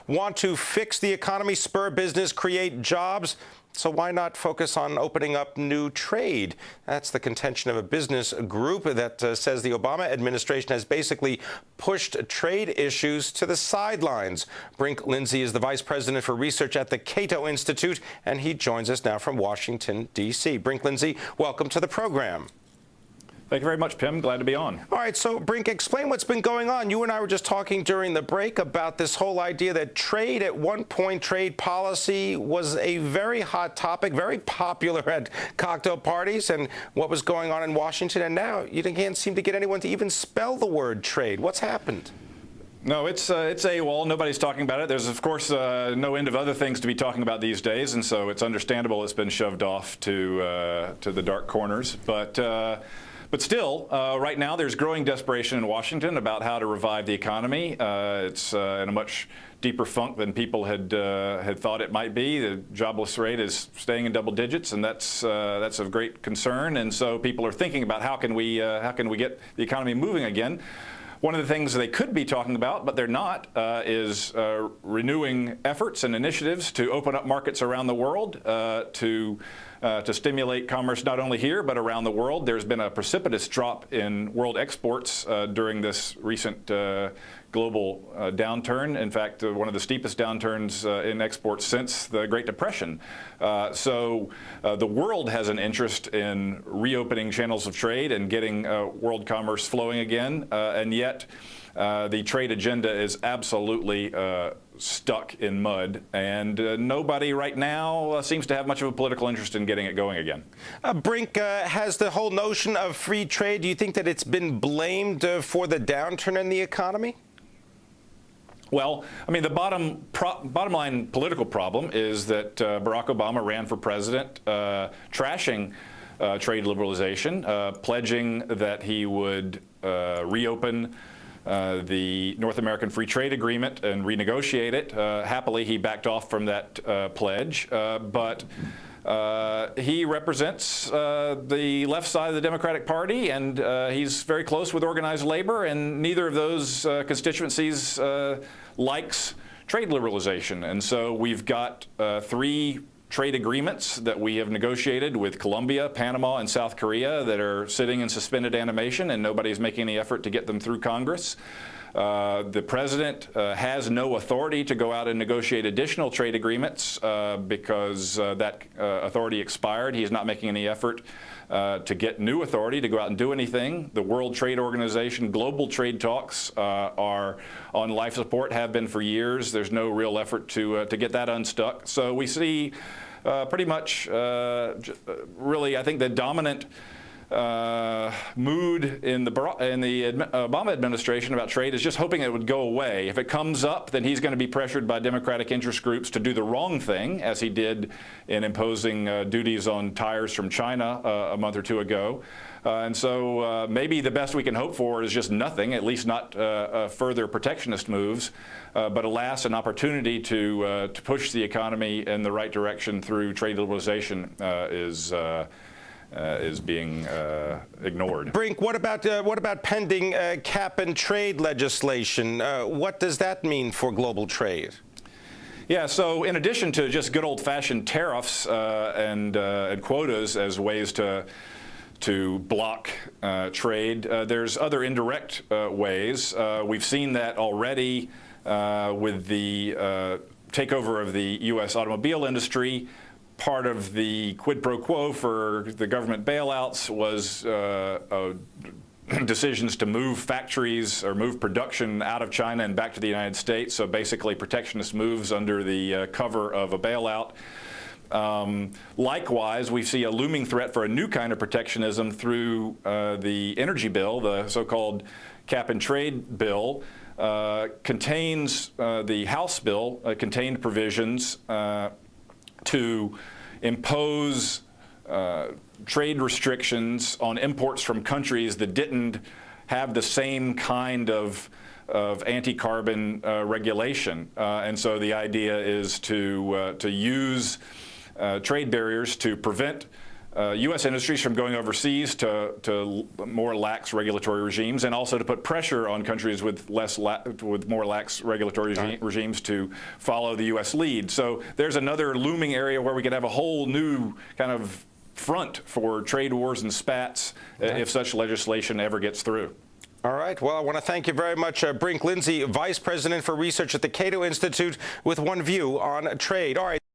want to fix the economy, spur business, create jobs. So why not focus on opening up new trade? That's the contention of a business group that says the Obama administration has basically pushed trade issues to the sidelines. Brink Lindsey is the vice president for research at the Cato Institute, and he joins us now from Washington, D.C. Brink Lindsey, welcome to the program. Thank you very much, Pimm. Glad to be on. All right, so Brink, explain what's been going on. You and I were just talking during the break about this whole idea that trade, at one point, trade policy was a very hot topic, very popular at cocktail parties and what was going on in Washington. And now you can't seem to get anyone to even spell the word trade. What's happened? No, it's AWOL. Nobody's talking about it. There's, of course, no end of other things to be talking about these days, and so it's understandable it's been shoved off to the dark corners. But still, right now, there's growing desperation in Washington about how to revive the economy. It's in a much deeper funk than people had thought it might be. The jobless rate is staying in double digits, and that's of great concern. And so people are thinking about how can we get the economy moving again. One of the things they could be talking about, but they're not, is renewing efforts and initiatives to open up markets around the world to stimulate commerce not only here but around the world. There's been a precipitous drop in world exports during this recent global downturn. In fact, one of the steepest downturns in exports since the Great Depression. So the world has an interest in reopening channels of trade and getting world commerce flowing again, and yet the trade agenda is absolutely stuck in mud, and nobody right now seems to have much of a political interest in getting it going again. Brink, has the whole notion of free trade, do you think that it's been blamed for the downturn in the economy? Well, I mean, the bottom line political problem is that Barack Obama ran for president trashing trade liberalization, pledging that he would reopen the North American Free Trade Agreement and renegotiate it. Happily, he backed off from that pledge, but he represents the left side of the Democratic Party, and he's very close with organized labor, and neither of those constituencies likes trade liberalization. And so we've got three trade agreements that we have negotiated with Colombia, Panama, and South Korea that are sitting in suspended animation, and nobody's making any effort to get them through Congress. The president has no authority to go out and negotiate additional trade agreements because that authority expired. He is not making any effort to get new authority to go out and do anything. The World Trade Organization global trade talks are on life support, have been for years. There's no real effort to get that unstuck. So we see pretty much, really, I think the dominant mood in the Obama administration about trade is just hoping it would go away. If it comes up, then he's going to be pressured by Democratic interest groups to do the wrong thing, as he did in imposing duties on tires from China a month or two ago. And so maybe the best we can hope for is just nothing, at least not further protectionist moves. But alas, an opportunity to push the economy in the right direction through trade liberalization is being ignored. Brink, what about pending cap and trade legislation? What does that mean for global trade? Yeah, so in addition to just good old-fashioned tariffs and quotas as ways to block trade, there's other indirect ways. We've seen that already with the takeover of the U.S. automobile industry. Part of the quid pro quo for the government bailouts was decisions to move factories or move production out of China and back to the United States. So basically protectionist moves under the cover of a bailout. Likewise, we see a looming threat for a new kind of protectionism through the energy bill, the so-called cap and trade bill. Contains the House bill contained provisions to impose trade restrictions on imports from countries that didn't have the same kind of anti-carbon regulation. And so the idea is to use trade barriers to prevent U.S. industries from going overseas to more lax regulatory regimes, and also to put pressure on countries with more lax regulatory regimes to follow the U.S. lead. So there's another looming area where we could have a whole new kind of front for trade wars and spats if such legislation ever gets through. All right. Well, I want to thank you very much, Brink Lindsey, Vice President for Research at the Cato Institute, with One View on trade. All right.